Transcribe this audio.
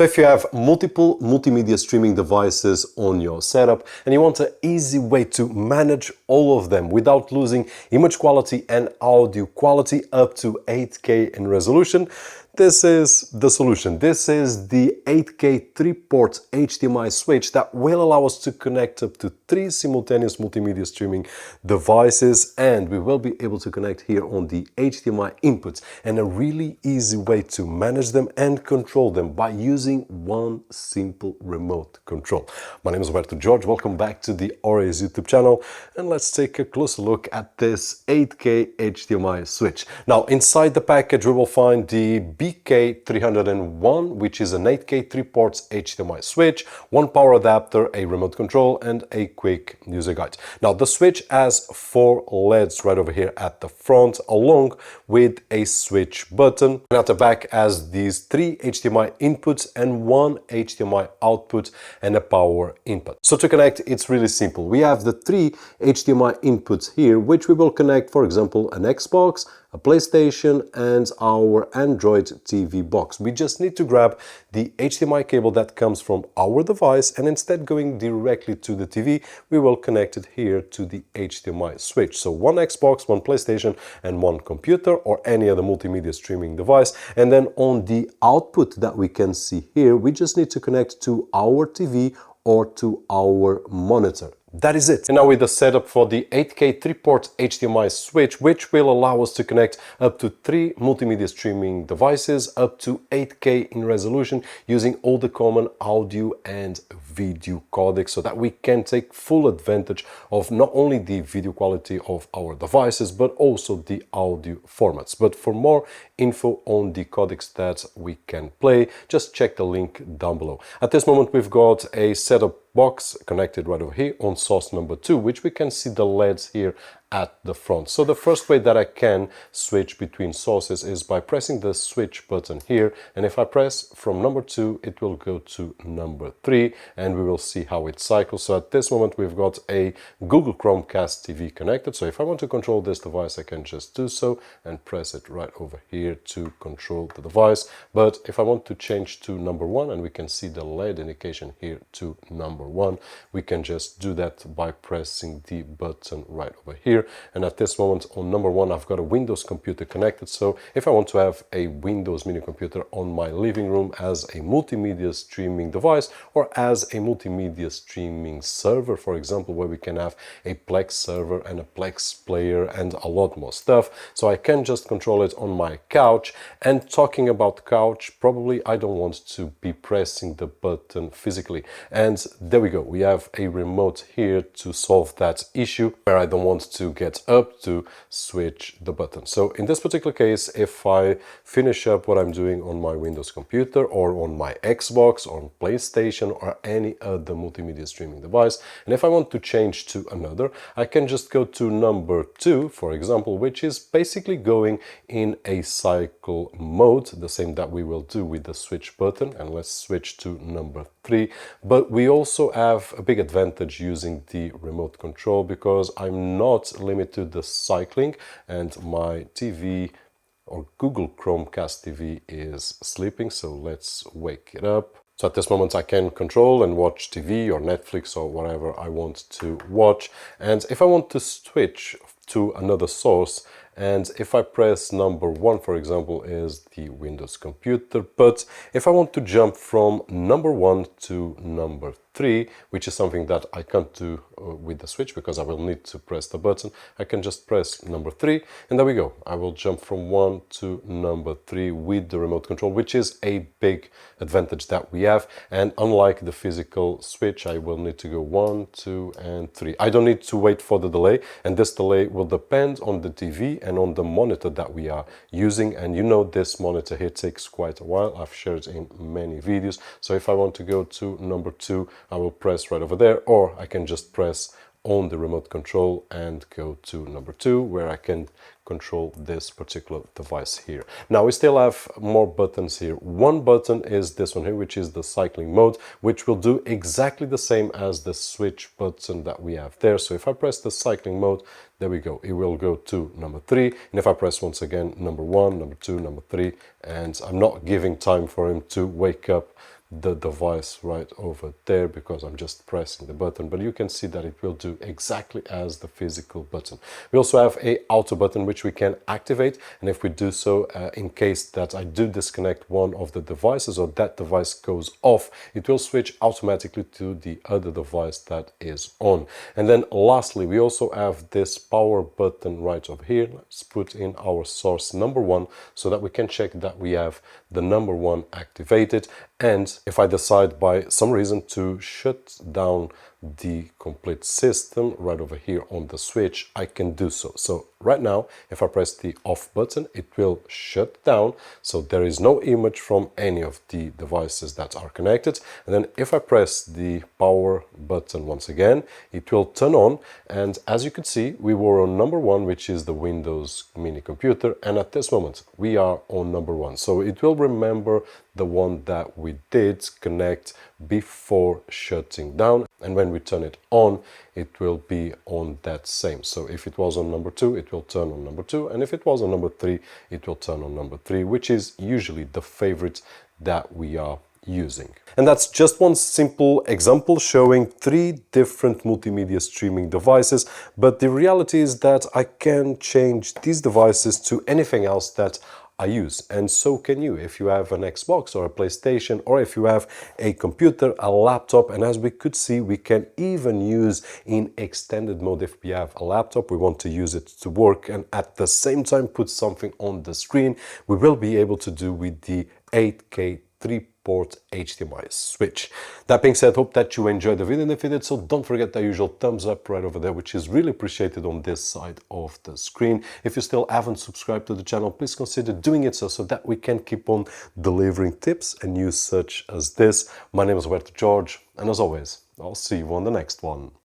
So if you have multiple multimedia streaming devices on your setup and you want an easy way to manage all of them without losing image quality and audio quality up to 8K in resolution, this is the solution. This is the 8K 3-port HDMI switch that will allow us to connect up to 3 simultaneous multimedia streaming devices, and we will be able to connect here on the HDMI inputs, and a really easy way to manage them and control them by using one simple remote control. My name is Roberto George. Welcome back to the OREI YouTube channel, and let's take a closer look at this 8K HDMI switch. Now, inside the package we will find the BK301, which is an 8K 3-port HDMI switch, one power adapter, a remote control, and a quick user guide. Now, the switch has 4 LEDs right over here at the front, along with a switch button, and at the back has these 3 HDMI inputs and 1 HDMI output and a power input. So to connect, it's really simple. We have the 3 HDMI inputs here, which we will connect, for example, an Xbox, a PlayStation, and our Android TV box. We just need to grab the HDMI cable that comes from our device, and instead going directly to the TV, we will connect it here to the HDMI switch. So one Xbox, one PlayStation, and one computer or any other multimedia streaming device. And then on the output that we can see here, we just need to connect to our TV or to our monitor. That is it. And now with the setup for the 8K 3-port HDMI switch, which will allow us to connect up to 3 multimedia streaming devices up to 8K in resolution using all the common audio and video codecs, so that we can take full advantage of not only the video quality of our devices but also the audio formats. But for more info on the codecs that we can play, just check the link down below. At this moment we've got a setup box connected right over here on source number 2, which we can see the LEDs here at the front. So the first way that I can switch between sources is by pressing the switch button here, and if I press from number 2 it will go to number 3, and we will see how it cycles. So at this moment we've got a Google Chromecast TV connected, so if I want to control this device I can just do so and press it right over here to control the device. But if I want to change to number 1, and we can see the LED indication here to number 1, we can just do that by pressing the button right over here. And at this moment on number 1 I've got a Windows computer connected, so if I want to have a Windows mini computer on my living room as a multimedia streaming device or as a multimedia streaming server, for example, where we can have a Plex server and a Plex player and a lot more stuff, so I can just control it on my couch. And talking about couch, probably I don't want to be pressing the button physically, and there we go, we have a remote here to solve that issue where I don't want to get up to switch the button. So in this particular case, if I finish up what I'm doing on my Windows computer or on my Xbox or PlayStation or any other multimedia streaming device, and if I want to change to another, I can just go to number 2, for example, which is basically going in a cycle mode, the same that we will do with the switch button. And let's switch to number 3. But we also have a big advantage using the remote control, because I'm not limited to the cycling and my TV or Google Chromecast TV is sleeping, so let's wake it up. So at this moment I can control and watch TV or Netflix or whatever I want to watch. And if I want to switch to another source, and if I press number 1, for example, is the Windows computer, but if I want to jump from number 1 to number 3, which is something that I can't do with the switch because I will need to press the button, I can just press number 3, and there we go. I will jump from 1 to number 3 with the remote control, which is a big advantage that we have. And unlike the physical switch, I will need to go 1, 2, and 3. I don't need to wait for the delay, and this delay will depend on the TV and on the monitor that we are using. And you know, this monitor here takes quite a while. I've shared in many videos. So if I want to go to number 2, I will press right over there, or I can just press on the remote control and go to number 2, where I can control this particular device here. Now we still have more buttons here. One button is this one here, which is the cycling mode, which will do exactly the same as the switch button that we have there. So if I press the cycling mode, there we go, it will go to number 3. And if I press once again number 1, number 2, number 3, and I'm not giving time for him to wake up the device right over there because I'm just pressing the button, but you can see that it will do exactly as the physical button. We also have a auto button which we can activate, and if we do so, in case that I do disconnect one of the devices or that device goes off, it will switch automatically to the other device that is on. And then lastly, we also have this power button right over here. Let's put in our source number 1 so that we can check that we have the number 1 activated. And if I decide by some reason to shut down the complete system right over here on the switch, I can do so. So right now, if I press the off button, it will shut down, so there is no image from any of the devices that are connected. And then if I press the power button once again, it will turn on, and as you can see, we were on number 1, which is the Windows mini computer, and at this moment we are on number 1, so it will remember the one that we did connect before shutting down, and when we turn it on, it will be on that same. So if it was on number 2, it will turn on number 2, and if it was on number 3, it will turn on number 3, which is usually the favorite that we are using. And that's just one simple example showing 3 different multimedia streaming devices, but the reality is that I can change these devices to anything else that I use, and so can you if you have an Xbox or a PlayStation, or if you have a computer, a laptop. And as we could see, we can even use in extended mode. If we have a laptop, we want to use it to work and at the same time put something on the screen, we will be able to do with the 8K 3-port HDMI switch. That being said, hope that you enjoyed the video, and if you did so, don't forget the usual thumbs up right over there, which is really appreciated on this side of the screen. If you still haven't subscribed to the channel, please consider doing it so that we can keep on delivering tips and news such as this. My name is George, and as always, I'll see you on the next one.